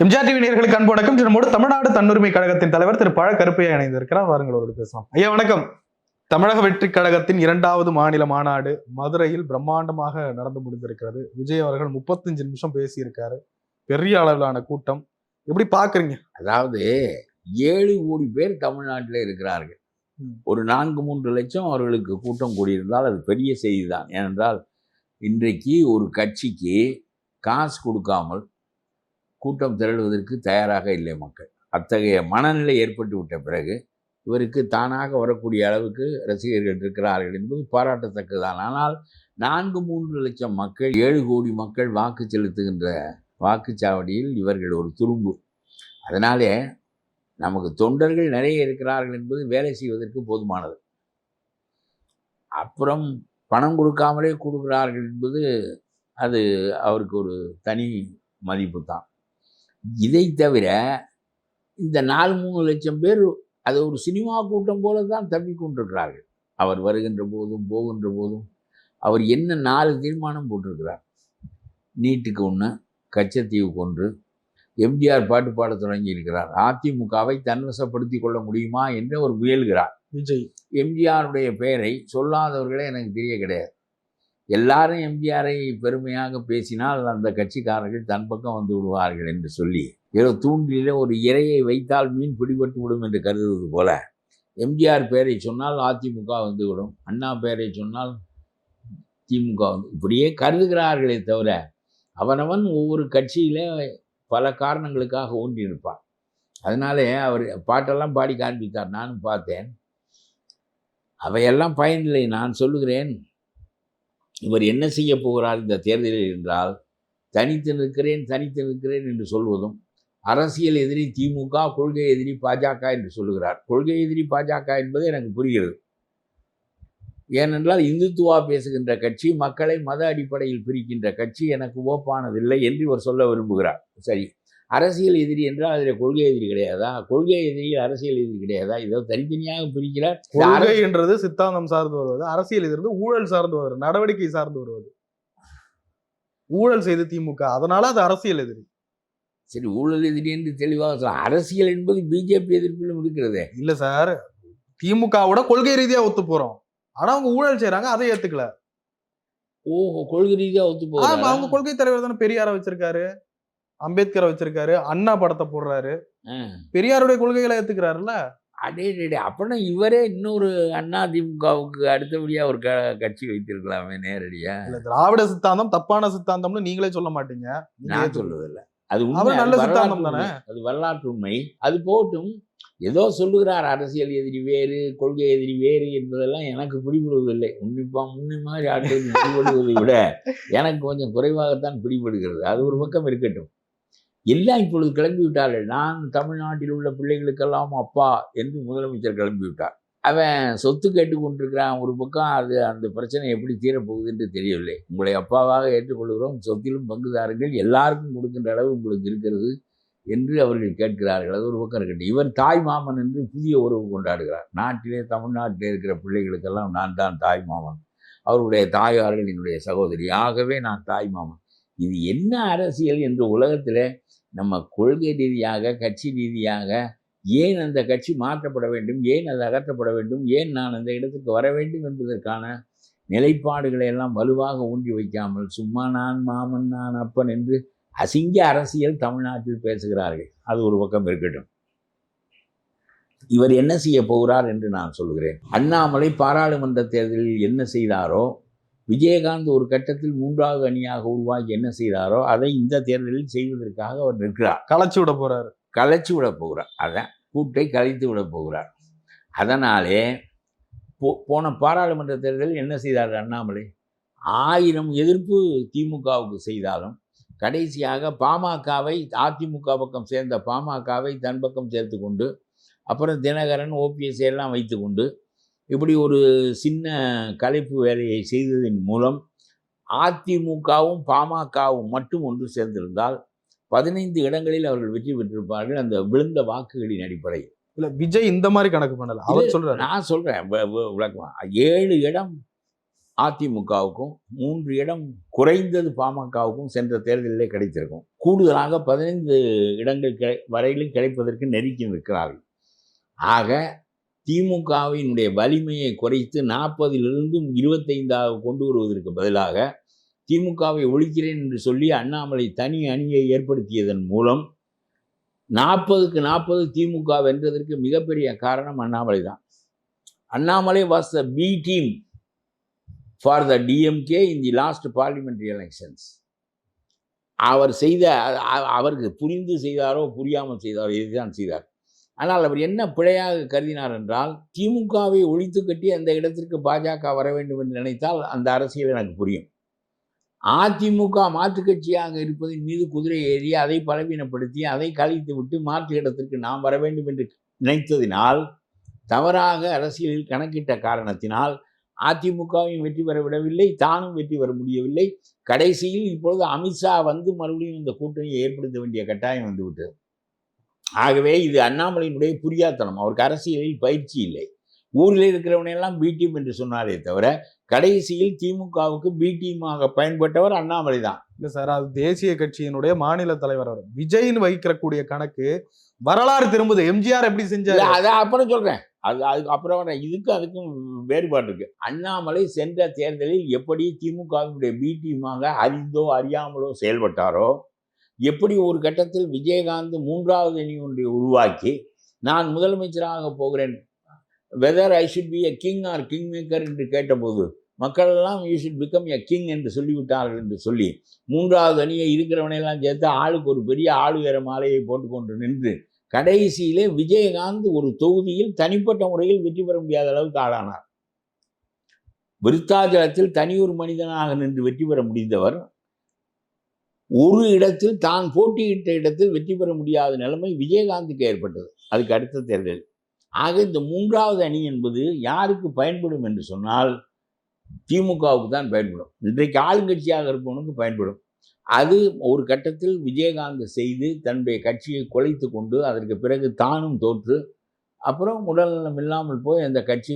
MGR TV நேயர்களுக்கு அன்பு வணக்கம். நம்மோடு தமிழ்நாடு தன்னுரிமை கழகத்தின் தலைவர் திரு பழ கருப்பையா இணைந்திருக்கிறார். வாருங்களோடு பேசலாம். ஐயா வணக்கம். தமிழக வெற்றி கழகத்தின் 2வது மாநில மாநாடு மதுரையில் பிரம்மாண்டமாக நடந்து முடிந்திருக்கிறது. விஜய் அவர்கள் 35 நிமிஷம் பேசியிருக்காரு. பெரிய அளவிலான கூட்டம். எப்படி பாக்குறீங்க? அதாவது 7 கோடி பேர் தமிழ்நாட்டில் இருக்கிறார்கள். ஒரு 4-3 லட்சம் அவர்களுக்கு கூட்டம் கூடியிருந்தால் அது பெரிய செய்தி தான். ஏனென்றால் இன்றைக்கு ஒரு கட்சிக்கு காசு கொடுக்காமல் கூட்டம் திரளுவதற்கு தயாராக இல்லை மக்கள். அத்தகைய மனநிலை ஏற்பட்டு விட்ட பிறகு இவருக்கு தானாக வரக்கூடிய அளவுக்கு ரசிகர்கள் இருக்கிறார்கள் என்பது பாராட்டத்தக்கதுதான். ஆனால் 4-3 லட்சம் மக்கள், 7 கோடி மக்கள் வாக்கு செலுத்துகின்ற வாக்குச்சாவடியில் இவர்கள் ஒரு துரும்பு. அதனாலே நமக்கு தொண்டர்கள் நிறைய இருக்கிறார்கள் என்பது வேலை செய்வதற்கு போதுமானது. அப்புறம் பணம் கொடுக்காமலே கொடுக்கிறார்கள் என்பது அது அவருக்கு ஒரு தனி மதிப்பு தான். இதை தவிர இந்த 4-3 லட்சம் பேர் அது ஒரு சினிமா கூட்டம் போல தான் தப்பிக்கொண்டிருக்கிறார்கள். அவர் வருகின்ற போதும் போகின்ற போதும் அவர் என்ன 4 தீர்மானம் போட்டிருக்கிறார். நீட்டுக்கு 1, கச்சத்தீவுக்கு 1, எம்ஜிஆர் பாட்டு பாட தொடங்கி இருக்கிறார். அதிமுகவை தன்வசப்படுத்தி கொள்ள முடியுமா என்று அவர் முயல்கிறார். விஜய் எம்ஜிஆருடைய பெயரை சொல்லாதவர்களே எனக்கு தெரிய கிடையாது. எல்லாரும் எம்ஜிஆரை பெருமையாக பேசினால் அந்த கட்சிக்காரர்கள் தன் பக்கம் வந்து விடுவார்கள் என்று சொல்லி ஏதோ தூண்டில ஒரு இரையை வைத்தால் மீன் பிடிபட்டு விடும் என்று கருதுவது போல எம்ஜிஆர் பெயரை சொன்னால் அதிமுக வந்து விடும், அண்ணா பெயரை சொன்னால் திமுக வந்து, இப்படியே கருதுகிறார்களே தவிர அவனவன் ஒவ்வொரு கட்சியிலே பல காரணங்களுக்காக ஊன்றியிருப்பான். அதனாலே அவர் பாட்டெல்லாம் பாடி காண்பித்தார். நானும் பார்த்தேன். அவையெல்லாம் பயனில்லை. நான் சொல்லுகிறேன், இவர் என்ன செய்ய போகிறார் இந்த தேர்தலில் என்றால், தனித்து நிற்கிறேன் என்று சொல்வதும், அரசியல் எதிரி திமுக, கொள்கை எதிரி பாஜக என்று சொல்லுகிறார். கொள்கை எதிரி பாஜக என்பது எனக்கு புரிகிறது. ஏனென்றால் இந்துத்துவா பேசுகின்ற கட்சி, மக்களை மத அடிப்படையில் பிரிக்கின்ற கட்சி எனக்கு ஓப்பானதில்லை என்று இவர் சொல்ல விரும்புகிறார். சரி, அரசியல் எதிரி என்றால் அதில் கொள்கை எதிரி கிடையாதா? கொள்கை எதிரியில் அரசியல் எதிரி கிடையாதா? இதோ தனித்தனியாக பிரிக்கிறார். கொள்கை என்றது சித்தாந்தம் சார்ந்து வருவது, அரசியல் எதிர்ந்து ஊழல் சார்ந்து வருவது, நடவடிக்கை சார்ந்து வருவது. ஊழல் செய்து திமுக, அதனால அது அரசியல் எதிரி. சரி, ஊழல் எதிரி என்று தெளிவாக சொல்லலாம். அரசியல் என்பது பிஜேபி எதிர்ப்பிலும் இருக்கிறதே. இல்ல சார், திமுகவோட கொள்கை ரீதியா ஒத்து போறோம். ஆனா அவங்க ஊழல் செய்யறாங்க, அதை ஏத்துக்கல. ஓஹோ, கொள்கை ரீதியா ஒத்து போறாங்க. அவங்க கொள்கை தலைவர் தானே பெரியாரை வச்சிருக்காரு, அம்பேத்கரை வச்சிருக்காரு, அண்ணா படத்தை போடுறாரு, பெரியாருடைய கொள்கைகளை ஏத்துக்கிறாருல்ல. அடே அப்படின்னா இவரே இன்னொரு அண்ணா திமுகவுக்கு அடுத்தபடியா ஒரு கட்சி வைத்திருக்கலாமே நேரடியா. இல்ல, திராவிட சித்தாந்தம் தப்பான சித்தாந்தம்னு நீங்களே சொல்ல மாட்டீங்க. நான் சொல்லுவதில்லை. அது நல்ல சித்தாந்தம் தானே, அது வரலாற்று உண்மை. அது போட்டும், ஏதோ சொல்லுகிறார் அரசியல் எதிரி வேறு, கொள்கை எதிரி வேறு என்பதெல்லாம் எனக்கு பிடிபடுவதில்லை. முன்ன மாதிரி ஆட்களுக்கு பிடிபடுவதை விட எனக்கு கொஞ்சம் குறைவாகத்தான் பிடிபடுகிறது. அது ஒரு பக்கம் இருக்கட்டும். எல்லாம் இப்பொழுது கிளம்பி விட்டார்கள். நான் தமிழ்நாட்டில் உள்ள பிள்ளைகளுக்கெல்லாம் அப்பா என்று முதலமைச்சர் கிளம்பி விட்டார். அவன் சொத்து கேட்டு கொண்டிருக்கிறான் ஒரு பக்கம். அது அந்த பிரச்சனை எப்படி தீரப்போகுது என்று தெரியவில்லை. உங்களை அப்பாவாக ஏற்றுக்கொள்கிறோம், சொத்திலும் பங்குதாரர்கள் எல்லாருக்கும் கொடுக்கின்ற அளவு உங்களுக்கு இருக்கிறது என்று அவர்கள் கேட்கிறார்கள். அது ஒரு பக்கம் இருக்கட்டும். இவர் தாய் மாமன் என்று புதிய உறவு கொண்டாடுகிறார். நாட்டிலே, தமிழ்நாட்டிலே இருக்கிற பிள்ளைகளுக்கெல்லாம் நான் தான் தாய் மாமன், அவருடைய தாயார்கள் என்னுடைய சகோதரி, ஆகவே நான் தாய் மாமன். இது என்ன அரசியல் என்று உலகத்தில் நம்ம கொள்கை ரீதியாக, கட்சி ரீதியாக ஏன் அந்த கட்சி மாற்றப்பட வேண்டும், ஏன் அது அகற்றப்பட வேண்டும், ஏன் நான் அந்த இடத்துக்கு வர வேண்டும் என்பதற்கான நிலைப்பாடுகளை எல்லாம் வலுவாக ஊன்றி வைக்காமல் சும்மா நான் மாமன், நான் அப்பன் என்று அசிங்க அரசியல் தமிழ்நாட்டில் பேசுகிறார்கள். அது ஒரு பக்கம் இருக்கட்டும். இவர் என்ன செய்ய போகிறார் என்று நான் சொல்கிறேன். அண்ணாமலை பாராளுமன்ற தேர்தலில் என்ன செய்தாரோ, விஜயகாந்த் ஒரு கட்டத்தில் 3வது அணியாக உருவாக்கி என்ன செய்தாரோ அதை இந்த தேர்தலில் செய்வதற்காக அவர் நிற்கிறார். கலைச்சி விட போகிறார். அதான் கூட்டை கலைத்து விட போகிறார். அதனாலே போன பாராளுமன்ற தேர்தலில் என்ன செய்தார் அண்ணாமலை? 1000 எதிர்ப்பு திமுகவுக்கு செய்தாலும் கடைசியாக பாமகவை, அதிமுக பக்கம் சேர்ந்த பாமகவை தன் பக்கம் சேர்த்து கொண்டு, அப்புறம் தினகரன், ஓபிஎஸ் எல்லாம் வைத்து கொண்டு இப்படி ஒரு சின்ன கலைப்பு வேலையை செய்ததன் மூலம் அதிமுகவும் பாமகவும் மட்டும் ஒன்று சேர்ந்திருந்தால் 15 இடங்களில் அவர்கள் வெற்றி பெற்றிருப்பார்கள், அந்த விழுந்த வாக்குகளின் அடிப்படையில். இல்ல, விஜய் இந்த மாதிரி கணக்கு பண்ணல. அவர் சொல்றாரு, நான் சொல்றேன் விளக்கமா. 7 இடம் அதிமுகவுக்கும் 3 இடம் குறைந்தது பாமகவுக்கும் சென்ற தேர்தலிலே கிடைத்திருக்கும். கூடுதலாக 15 இடங்கள் வரையிலும் கிடைப்பதற்கு நெருக்கி நிற்கிறார்கள். ஆக திமுகவினுடைய வலிமையை குறைத்து 40லிருந்து 25 கொண்டு வருவதற்கு பதிலாக திமுகவை ஒழிக்கிறேன் என்று சொல்லி அண்ணாமலை தனி அணியை ஏற்படுத்தியதன் மூலம் 40க்கு 40 திமுக வென்றதற்கு மிகப்பெரிய காரணம் அண்ணாமலை தான். Annamalai was the B team for the DMK in the last parliamentary elections. அவர் செய்த அவருக்கு புரிந்து செய்தாரோ புரியாமல் செய்தாரோ இதுதான் செய்தார். ஆனால் அவர் என்ன பிழையாக கருதினார் என்றால், திமுகவை ஒழித்து கட்டி அந்த இடத்திற்கு பாஜக வர வேண்டும் என்று நினைத்தால் அந்த அரசியல் எனக்கு புரியும். அதிமுக மாற்று கட்சியாக இருப்பதன் மீது குதிரை ஏறி அதை பலவீனப்படுத்தி அதை கலைத்து விட்டு மாற்று இடத்திற்கு நாம் வர வேண்டும் என்று நினைத்ததினால், தவறாக அரசியலில் கணக்கிட்ட காரணத்தினால் அதிமுகவையும் வெற்றி பெற விடவில்லை, தானும் வெற்றி பெற முடியவில்லை. கடைசியில் இப்பொழுது அமித்ஷா வந்து மறுபடியும் இந்த கூட்டணியை ஏற்படுத்த வேண்டிய கட்டாயம் வந்துவிட்டது. ஆகவே இது அண்ணாமலையினுடைய புரியாத்தனம். அவருக்கு அரசியலில் பயிற்சி இல்லை. ஊரில் இருக்கிறவனையெல்லாம் பி டீம் என்று சொன்னாரே தவிர கடைசியில் திமுகவுக்கு பி டீமாக பயன்பட்டவர் அண்ணாமலை தான். இல்லை சார், அது தேசிய கட்சியினுடைய மாநில தலைவர் அவர். விஜய்னு வைக்கிறக்கூடிய கணக்கு வரலாறு திரும்புது. எம்ஜிஆர் எப்படி செஞ்சாரு அதை அப்புறம் சொல்றேன். அதுக்கு அப்புறம் அதுக்கும் வேறுபாடு இருக்கு. அண்ணாமலை சென்ற தேர்தலில் எப்படி திமுகவினுடைய பி டீமாக அறிந்தோ அறியாமலோ செயல்பட்டாரோ, எப்படி ஒரு கட்டத்தில் விஜயகாந்த் 3வது அணி ஒன்றை உருவாக்கி நான் முதலமைச்சராக போகிறேன், whether I should be a king or king maker என்று கேட்டபோது மக்கள் எல்லாம் you should become a king என்று சொல்லிவிட்டார்கள் என்று சொல்லி 3வது அணியை இருக்கிறவனையெல்லாம் சேர்த்து ஆளுக்கு ஒரு பெரிய ஆளுயர மாலையை போட்டுக்கொண்டு நின்று கடைசியிலே விஜயகாந்த் ஒரு தொகுதியில் தனிப்பட்ட முறையில் வெற்றி பெற முடியாத அளவுக்கு ஆளானார். விருத்தாச்சலத்தில் தனியொரு மனிதனாக நின்று வெற்றி பெற முடிந்தவர் ஒரு இடத்தில் தான் போட்டியிட்ட இடத்தில் வெற்றி பெற முடியாத நிலைமை விஜயகாந்துக்கு ஏற்பட்டது அதுக்கு அடுத்த தேர்தல். ஆக இந்த 3வது அணி என்பது யாருக்கு பயன்படும் என்று சொன்னால் திமுகவுக்கு தான் பயன்படும். இன்றைக்கு ஆளுங்கட்சியாக இருப்பவனுக்கு பயன்படும். அது ஒரு கட்டத்தில் விஜயகாந்த் செய்து தன்னுடைய கட்சியை குலைத்து கொண்டு அதற்கு பிறகு தானும் தோற்று அப்புறம் உடல்நலம் இல்லாமல் போய் அந்த கட்சி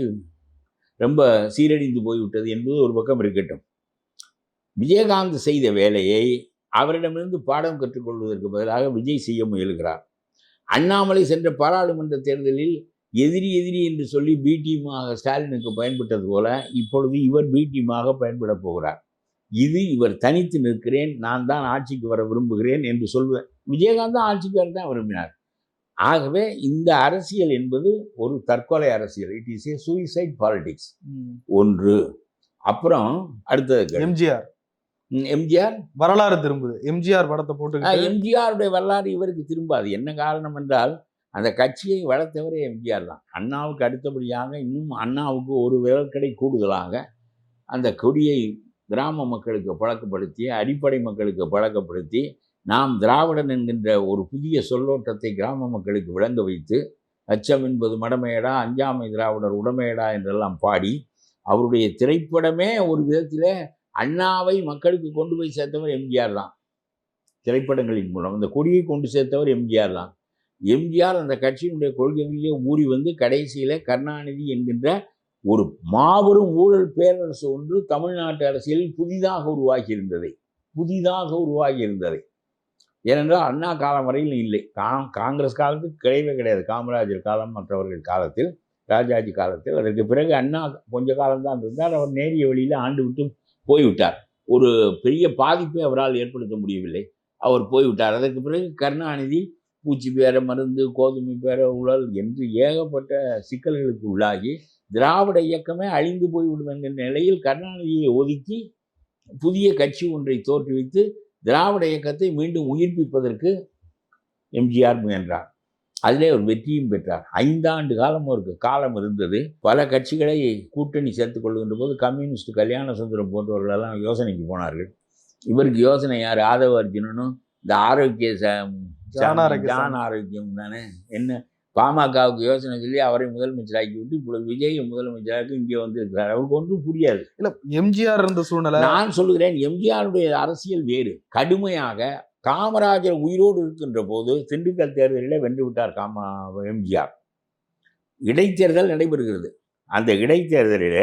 ரொம்ப சீரழிந்து போய்விட்டது என்பது ஒரு பக்கம் இருக்கட்டும். விஜயகாந்த் செய்த வேலையை அவரிடமிருந்து பாடம் கற்றுக்கொள்வதற்கு பதிலாக விஜய் செய்ய முயல்கிறார். அண்ணாமலை சென்ற பாராளுமன்ற தேர்தலில் எதிரி என்று சொல்லி பி டீமாக ஸ்டாலினுக்கு பயன்பட்டது போல இப்பொழுது இவர் பி டீமாக பயன்பட போகிறார். இது இவர் தனித்து நிற்கிறேன், நான் தான் ஆட்சிக்கு வர விரும்புகிறேன் என்று சொல்வேன். விஜயகாந்த் தான் ஆட்சிக்கு வர தான் விரும்பினார். ஆகவே இந்த அரசியல் என்பது ஒரு தற்கொலை அரசியல். It is a suicide politics. ஒன்று. அப்புறம் அடுத்தது எம்ஜிஆர் வரலாறு திரும்புது. எம்ஜிஆர் படத்தை போட்டு எம்ஜிஆருடைய வரலாறு இவருக்கு திரும்பாது. என்ன காரணம் என்றால் அந்த கட்சியை வளர்த்தவரே எம்ஜிஆர் தான். அண்ணாவுக்கு அடுத்தபடியாக இன்னும் அண்ணாவுக்கு ஒரு விரல்கடை கூடுதலாக அந்த கொடியை கிராம மக்களுக்கு பழக்கப்படுத்தி அடிப்படை மக்களுக்கு பழக்கப்படுத்தி நாம் திராவிடன் என்கின்ற ஒரு புதிய சொல்லோட்டத்தை கிராம மக்களுக்கு விளங்க வைத்து அச்சம் என்பது மடமையடா, அஞ்சாமை திராவிடர் உடமையடா என்றெல்லாம் பாடி அவருடைய திரைப்படமே ஒரு விதத்தில் அண்ணாவை மக்களுக்கு கொண்டு போய் சேர்த்தவர் எம்ஜிஆர் தான். திரைப்படங்களின் மூலம் அந்த கொடியை கொண்டு சேர்த்தவர் எம்ஜிஆர் தான். எம்ஜிஆர் அந்த கட்சியினுடைய கொள்கைகளிலே ஊறி வந்து கடைசியில் கருணாநிதி என்கின்ற ஒரு மாபெரும் ஊழல் பேரரசு ஒன்று தமிழ்நாட்டு அரசியலில் புதிதாக உருவாகி இருந்ததை ஏனென்றால் அண்ணா காலம் வரையில் இல்லை. காங்கிரஸ் காலத்தில் கிடையவே கிடையாது. காமராஜர் காலம் மற்றவர்கள் காலத்தில், ராஜாஜி காலத்தில். அதற்கு பிறகு அண்ணா கொஞ்ச காலம்தான் இருந்தார். அவர் நேரிய வழியில் ஆண்டு விட்டு போய்விட்டார். ஒரு பெரிய பாதிப்பை அவரால் ஏற்படுத்த முடியவில்லை. அவர் போய்விட்டார். அதற்கு பிறகு கருணாநிதி பூச்சி பேர மருந்து, கோதுமை பேர ஊழல் என்று ஏகப்பட்ட சிக்கல்களுக்கு உள்ளாகி திராவிட இயக்கமே அழிந்து போய்விடும் என்கிற நிலையில் கருணாநிதியை ஒதுக்கி புதிய கட்சி ஒன்றை தோற்றுவித்து திராவிட இயக்கத்தை மீண்டும் உயிர்ப்பிப்பதற்கு எம்ஜிஆர் முயன்றார். அதிலே ஒரு வெற்றியும் பெற்றார். 5 ஆண்டு காலம் ஒரு காலம் இருந்தது. பல கட்சிகளை கூட்டணி சேர்த்துக் கொள்கின்ற போது கம்யூனிஸ்ட் கல்யாண சுந்தரம் போன்றவர்களெல்லாம் யோசனைக்கு போனார்கள். இவருக்கு யோசனை யார்? ஆதவ அர்ஜுனனும் இந்த ஆரோக்கிய ஜான் ஆரோக்கியம் தானே. என்ன பாமகவுக்கு யோசனை சொல்லி அவரை முதலமைச்சராக்கி விட்டு இப்பொழுது விஜய் முதலமைச்சராக இங்கே வந்து இருக்கிறார். அவருக்கு ஒன்றும் புரியாது. இல்லை, எம்ஜிஆர் இருந்த சூழ்நிலை நான் சொல்லுகிறேன். எம்ஜிஆருடைய அரசியல் வேறு. கடுமையாக காமராஜர் உயிரோடு இருக்கின்ற போது திண்டுக்கல் தேர்தலில் வென்று விட்டார் எம்ஜிஆர். இடைத்தேர்தல் நடைபெறுகிறது. அந்த இடைத்தேர்தலில்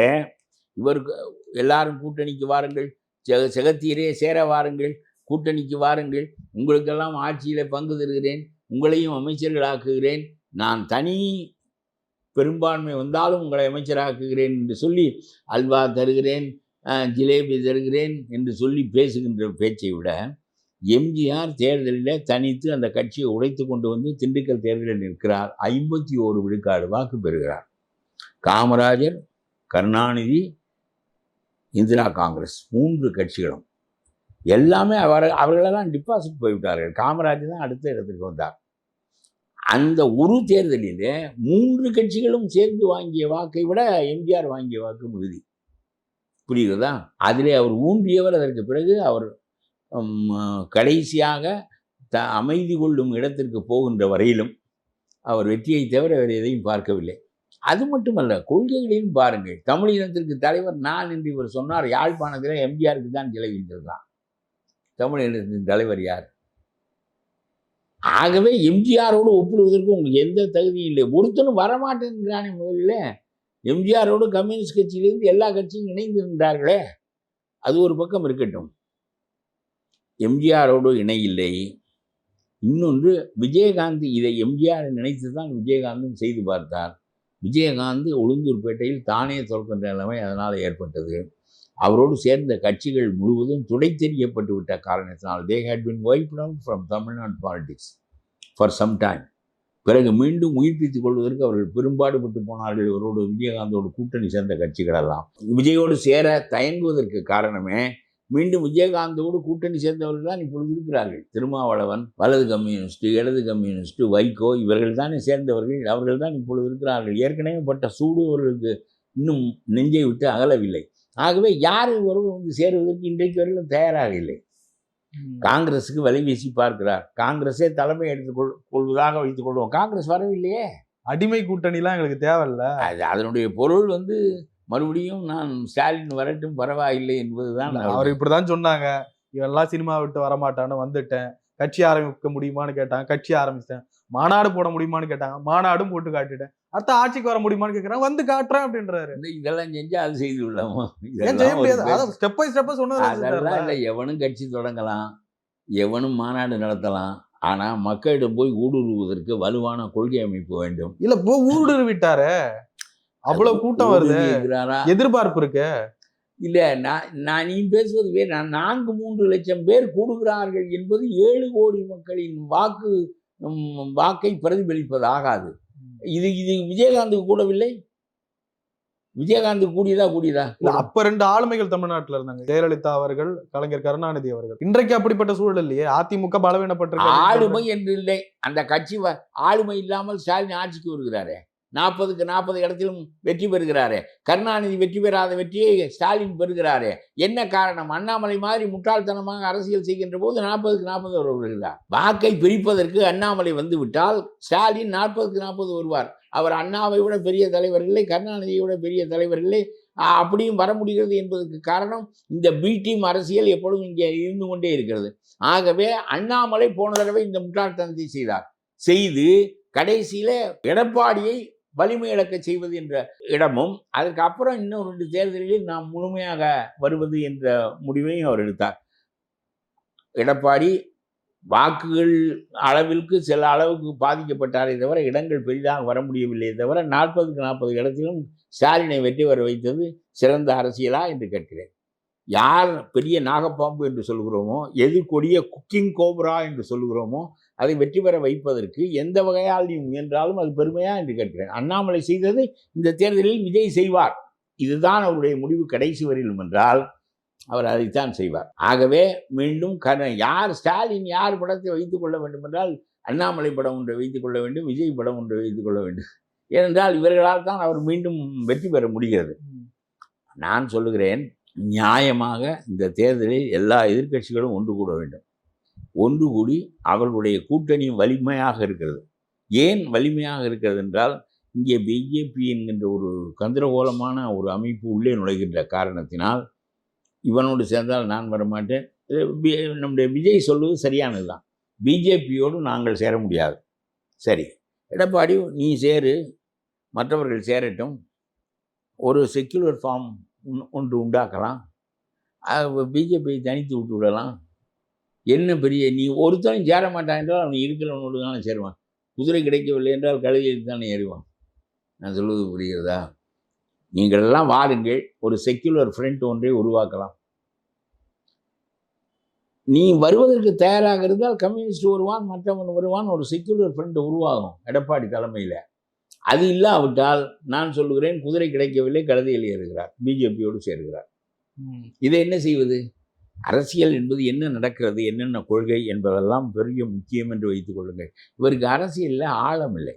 இவருக்கு எல்லாரும் கூட்டணிக்கு வாருங்கள், செகத்தியரே சேர வாருங்கள், கூட்டணிக்கு வாருங்கள், உங்களுக்கெல்லாம் ஆட்சியில் பங்கு தருகிறேன், உங்களையும் அமைச்சர்களாக்குகிறேன், நான் தனி பெரும்பான்மை வந்தாலும் உங்களை அமைச்சராக்குகிறேன் என்று சொல்லி அல்வா தருகிறேன், ஜிலேபி தருகிறேன் என்று சொல்லி பேசுகின்ற பேச்சை விட எம்ஜிஆர் தேர்தலில் தனித்து அந்த கட்சியை உடைத்து கொண்டு வந்து திண்டுக்கல் தேர்தலில் நிற்கிறார். 51 விழுக்காடு வாக்கு பெறுகிறார். காமராஜர், கருணாநிதி, இந்திரா காங்கிரஸ் 3 கட்சிகளும் எல்லாமே அவர்களெல்லாம் டிபாசிட் போய்விட்டார்கள். காமராஜர் தான் அடுத்த இடத்துக்கு வந்தார். அந்த ஒரு தேர்தலிலே 3 கட்சிகளும் சேர்ந்து வாங்கிய வாக்கை விட எம்ஜிஆர் வாங்கிய வாக்கு மிகுதி. புரியுறதா? அதிலே அவர் ஊன்றியவர். அதற்கு பிறகு அவர் கடைசியாக அமைதி கொள்ளும் இடத்திற்கு போகின்ற வரையிலும் அவர் வெற்றியை தவிர வேறு எதையும் பார்க்கவில்லை. அது மட்டுமல்ல, கொள்கைகளையும் பாருங்கள். தமிழ் இனத்திற்கு தலைவர் நான் என்று இவர் சொன்னார். யாழ்ப்பாணத்தில் எம்ஜிஆருக்கு தான் செலவிட்டிருந்தான். தமிழ் இனத்தின் தலைவர் யார்? ஆகவே எம்ஜிஆரோடு ஒப்பிடுவதற்கு உங்களுக்கு எந்த தகுதியும் இல்லை. ஒருத்தனும் வரமாட்டேங்கிறானே. முதல்ல எம்ஜிஆரோடு கம்யூனிஸ்ட் கட்சியிலிருந்து எல்லா கட்சியும் இணைந்து நின்றார்களே, அது ஒரு பக்கம் இருக்கட்டும். எம்ஜிஆரோடு இணையில்லை. இன்னொன்று, விஜயகாந்த் இதை எம்ஜிஆர் நினைத்து தான் விஜயகாந்தும் செய்து பார்த்தார். விஜயகாந்த் உளுந்தூர்பேட்டையில் தானே தோற்கின்ற நிலைமை அதனால் ஏற்பட்டது. அவரோடு சேர்ந்த கட்சிகள் முழுவதும் துடைத்தெறியப்பட்டு விட்ட காரணத்தினால் they had been wiped out from Tamil Nadu politics for some time. பிறகு மீண்டும் உயிர்ப்பித்துக் கொள்வதற்கு அவர்கள் பெரும்பாடுபட்டு போனார்கள். இவரோடு விஜயகாந்தோடு கூட்டணி சேர்ந்த கட்சிகளெல்லாம் விஜயோடு சேர தயங்குவதற்கு காரணமே மீண்டும் விஜயகாந்தோடு கூட்டணி சேர்ந்தவர்கள் தான் இப்பொழுது இருக்கிறார்கள். திருமாவளவன், வலது கம்யூனிஸ்ட், இடது கம்யூனிஸ்ட், வைகோ, இவர்கள் தானே சேர்ந்தவர்கள். அவர்கள் தான் இப்பொழுது இருக்கிறார்கள். ஏற்கனவே பட்ட சூடு அவர்களுக்கு இன்னும் நெஞ்சை விட்டு அகலவில்லை. ஆகவே யார் ஒருவர் வந்து சேருவதற்கு இன்றைக்கு வரையிலும் தயாராக இல்லை. காங்கிரஸுக்கு வலை வீசி பார்க்கிறார். காங்கிரஸே தலைமை எடுத்துக் கொள்வதாக வைத்துக் கொள்வோம். காங்கிரஸ் வரவில்லையே. அடிமை கூட்டணிலாம் எங்களுக்கு தேவையில்ல. அதனுடைய பொருள் வந்து மறுபடியும் நான் ஸ்டாலின் வரட்டும் பரவாயில்லை என்பதுதான். அவர் இப்படிதான் சொன்னாங்க. இவெல்லாம் சினிமா விட்டு வரமாட்டான்னு வந்துட்டேன். கட்சி ஆரம்பிக்க முடியுமான்னு கேட்டாங்க. கட்சி ஆரம்பிச்சிட்டேன். மாநாடு போட முடியுமான்னு கேட்டாங்க. மாநாடும் போட்டு காட்டிட்டேன். அடுத்த ஆட்சிக்கு வர முடியுமான்னு கேட்கிறேன். வந்து காட்டுறேன் அப்படின்றாரு. இதெல்லாம் செஞ்சா அது செய்து விடலாமா? செய்ய முடியாது. ஸ்டெப் பை ஸ்டெப்பா சொன்னது. அதெல்லாம் இல்லை. எவனும் கட்சி தொடங்கலாம், எவனும் மாநாடு நடத்தலாம். ஆனா மக்களிடம் போய் ஊடுருவதற்கு வலுவான கொள்கை அமைப்பு வேண்டும். இல்ல ஊடுருவிட்டாரு. அவ்வளவு கூட்டம் வருது, எதிர்பார்ப்பு இருக்கு. இல்ல நான் நீ பேசுவது வேறு. 4-3 லட்சம் பேர் கூடுகிறார்கள் என்பது 7 கோடி மக்களின் வாக்கை பிரதிபலிப்பது ஆகாது. இது விஜயகாந்துக்கு கூடவில்லை. விஜயகாந்த் கூடியதா? அப்ப 2 ஆளுமைகள் தமிழ்நாட்டில் இருந்தாங்க. ஜெயலலிதா அவர்கள், கலைஞர் கருணாநிதி அவர்கள். இன்றைக்கு அப்படிப்பட்ட சூழல் இல்லையே. அதிமுக பலவீனப்பட்டிருக்க. ஆளுமை என்று இல்லை. அந்த கட்சி ஆளுமை இல்லாமல் ஸ்டாலின் ஆட்சிக்கு வருகிறாரே. 40க்கு 40 இடத்திலும் வெற்றி பெறுகிறாரே. கருணாநிதி வெற்றி பெறாத வெற்றியை ஸ்டாலின் பெறுகிறாரே. என்ன காரணம்? அண்ணாமலை மாதிரி முட்டாள்தனமாக அரசியல் செய்கின்ற போது 40க்கு 40 வருகிறார். வாக்கை பிரிப்பதற்கு அண்ணாமலை வந்து விட்டால் ஸ்டாலின் 40க்கு 40 வருவார். அவர் அண்ணாவை விட பெரிய தலைவர்களே, கருணாநிதியை விட பெரிய தலைவர்களே அப்படியும் வர முடிகிறது என்பதற்கு காரணம் இந்த பி டீம் அரசியல் எப்பொழுதும் இங்கே இருந்து கொண்டே இருக்கிறது. ஆகவே அண்ணாமலை போன தடவை இந்த முட்டாள்தனத்தை செய்து கடைசியில எடப்பாடியை வலிமை இழக்க செய்வது என்ற இடமும், அதற்கு அப்புறம் இன்னும் 2 தேர்தலில் நாம் முழுமையாக வருவது என்ற முடிவையும் அவர் எடுத்தார். எடப்பாடி வாக்குகள் அளவிற்கு சில அளவுக்கு பாதிக்கப்பட்டாரே தவிர இடங்கள் பெரிதாக வர முடியவில்லை தவிர 40க்கு 40 இடத்திலும் ஸ்டாலினை வெற்றி வர வைத்தது சிறந்த அரசியலா என்று கேட்கிறேன். யார் பெரிய நாகப்பாம்பு என்று சொல்கிறோமோ, எது கொடிய குக்கிங் கோப்ரா என்று சொல்கிறோமோ, அதை வெற்றி பெற வைப்பதற்கு எந்த வகையால் நீ முயன்றாலும் அது பெருமையா என்று கேட்கிறேன். அண்ணாமலை செய்தது இந்த தேர்தலில் விஜய் செய்வார். இதுதான் அவருடைய முடிவு கடைசி வரையிலும் என்றால் அவர் அதைத்தான் செய்வார். ஆகவே மீண்டும் ஸ்டாலின் யார் படத்தை வைத்துக் கொள்ள வேண்டும் என்றால் அண்ணாமலை படம் ஒன்றை வைத்துக் கொள்ள வேண்டும், விஜய் படம் ஒன்றை வைத்துக் கொள்ள வேண்டும். ஏனென்றால் இவர்களால் தான் அவர் மீண்டும் வெற்றி பெற முடிகிறது. நான் சொல்லுகிறேன், நியாயமாக இந்த தேர்தலில் எல்லா எதிர்க்கட்சிகளும் ஒன்று கூட வேண்டும். ஒன்று கூடி அவர்களுடைய கூட்டணி வலிமையாக இருக்கிறது. ஏன் வலிமையாக இருக்கிறது என்றால், இங்கே பிஜேபி என்கின்ற ஒரு கந்தரகோலமான ஒரு அமைப்பு உள்ளே நுழைகின்ற காரணத்தினால், இவனோடு சேர்ந்தால் நான் வரமாட்டேன். நம்முடைய விஜய் சொல்வது சரியானது தான். பிஜேபியோடு நாங்கள் சேர முடியாது. சரி, எடப்பாடி நீ சேரு, மற்றவர்கள் சேரட்டும், ஒரு செக்யூலர் ஃபார்ம் ஒன்று உண்டாக்கலாம். பிஜேபியை தனித்து விட்டு விடலாம். என்ன பெரிய நீ ஒருத்தனும் சேர மாட்டான் என்றால் அவன் இருக்கிறவனோடு தானே சேருவான். குதிரை கிடைக்கவில்லை என்றால் கழுதையில் தானே ஏறுவான். நான் சொல்வது புரிகிறதா? நீங்கள் எல்லாம் வாருங்கள், ஒரு செக்யுலர் ஃப்ரண்ட் ஒன்றை உருவாக்கலாம். நீ வருவதற்கு தயாராக இருந்தால் கம்யூனிஸ்ட் வருவான், மற்றவன் வருவான், ஒரு செக்யுலர் ஃப்ரண்ட் உருவாகும் எடப்பாடி தலைமையில். அது இல்லாவிட்டால் நான் சொல்லுகிறேன், குதிரை கிடைக்கவில்லை, கழுதையில் ஏறுகிறார், பிஜேபியோடு சேர்கிறார். இதை என்ன செய்வது? அரசியல் என்பது என்ன நடக்கிறது, என்னென்ன கொள்கை என்பதெல்லாம் பெரிய முக்கியம் என்று வைத்துக் கொள்ளுங்கள். இவருக்கு அரசியல்ல ஆழம் இல்லை.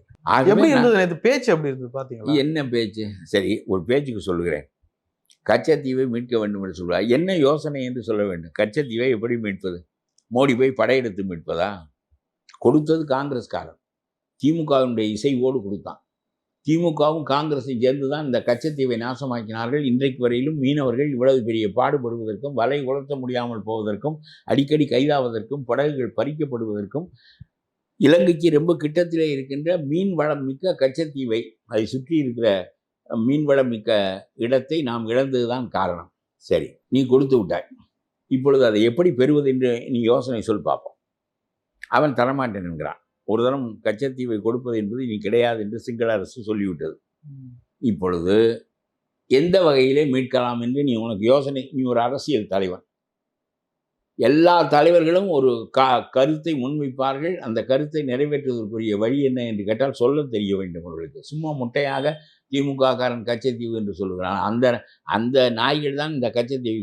பேச்சு அப்படி இருந்தது பாத்தீங்களா? என்ன பேச்சு? சரி, ஒரு பேச்சுக்கு சொல்லுகிறேன். கச்சத்தீவை மீட்க வேண்டும் என்று சொல்வார். என்ன யோசனை என்று சொல்ல வேண்டும். கச்சத்தீவை எப்படி மீட்பது? மோடி போய் படையெடுத்து மீட்பதா? கொடுத்தது காங்கிரஸ்காரன், திமுகவினுடைய இசைவோடு கொடுத்தான். திமுகவும் காங்கிரஸை சேர்ந்து தான் இந்த கச்சத்தீவை நாசமாக்கினார்கள். இன்றைக்கு வரையிலும் மீனவர்கள் இவ்வளவு பெரிய பாடுபடுவதற்கும், வலை உலர்த்த முடியாமல் போவதற்கும், அடிக்கடி கைதாவதற்கும், படகுகள் பறிக்கப்படுவதற்கும், இலங்கைக்கு ரொம்ப கிட்டத்திலே இருக்கின்ற மீன் வளம் மிக்க கச்சத்தீவை, அதை சுற்றி இருக்கிற மீன்வளம் மிக்க இடத்தை நாம் இழந்ததுதான் காரணம். சரி, நீ கொடுத்து விட்டாய். இப்பொழுது அதை எப்படி பெறுவது என்று நீ யோசனை சொல் பார்ப்போம். அவன் தரமாட்டேன் என்கிறான். ஒரு தரம் கச்சத்தீவை கொடுப்பது என்பது நீ கிடையாது என்று சிங்கள அரசு சொல்லிவிட்டது. இப்பொழுது எந்த வகையிலே மீட்கலாம் என்று நீ உனக்கு யோசனை. நீ ஒரு அரசியல் தலைவன். எல்லா தலைவர்களும் ஒரு கருத்தை முன்வைப்பார்கள். அந்த கருத்தை நிறைவேற்றுவதற்குரிய வழி என்ன என்று கேட்டால் சொல்ல தெரிய வேண்டும் அவர்களுக்கு. சும்மா முட்டையாக திமுக காரன் கச்சத்தீவு என்று சொல்லுகிறான். அந்த நாய்கள் தான் இந்த கச்சத்தீவை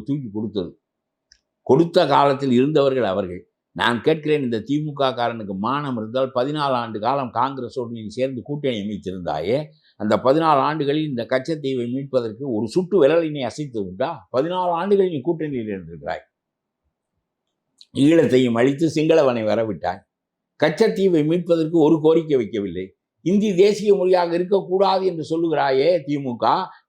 தூக்கி கொடுத்தது. கொடுத்த காலத்தில் இருந்தவர்கள் அவர்கள். நான் கேட்கிறேன், இந்த திமுக காரனுக்கு மானம் இருந்தால் 14 ஆண்டு காலம் காங்கிரஸோடு நீ சேர்ந்து கூட்டணி அமைத்திருந்தாயே, அந்த 14 ஆண்டுகளில் இந்த கச்சத்தீவை மீட்பதற்கு ஒரு சுட்டு விரலினை அசைத்து உண்டா? 14 ஆண்டுகள் நீ கூட்டணியில் இருந்திருக்கிறாய். ஈழத்தையும் அழித்து சிங்களவனை வரவிட்டாய். கச்சத்தீவை மீட்பதற்கு ஒரு கோரிக்கை வைக்கவில்லை. இந்தி தேசிய மொழியாக இருக்கக்கூடாது என்று சொல்லுகிறாயே திமுக.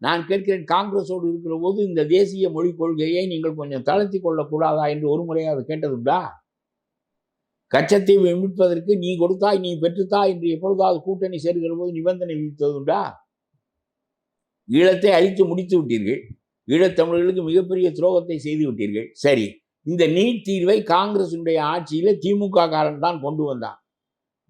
நான் கேட்கிறேன், காங்கிரஸோடு இருக்கிற போது இந்த தேசிய மொழி கொள்கையை நீங்கள் கொஞ்சம் தளர்த்தி கொள்ளக்கூடாதா என்று ஒரு முறையாவது கேட்டதுண்டா? கச்சத்தீவை மீட்பதற்கு நீ கொடுத்தாய், நீ பெற்றுத்தாய் என்று எப்பொழுதாவது கூட்டணி சேர்கிற போது நிபந்தனை விதித்ததுண்டா? ஈழத்தை அழித்து முடித்து விட்டீர்கள். ஈழத்தமிழர்களுக்கு மிகப்பெரிய துரோகத்தை செய்து விட்டீர்கள். சரி, இந்த நீட் தீர்வை காங்கிரசுடைய ஆட்சியில திமுக காரன் தான் கொண்டு வந்தான்.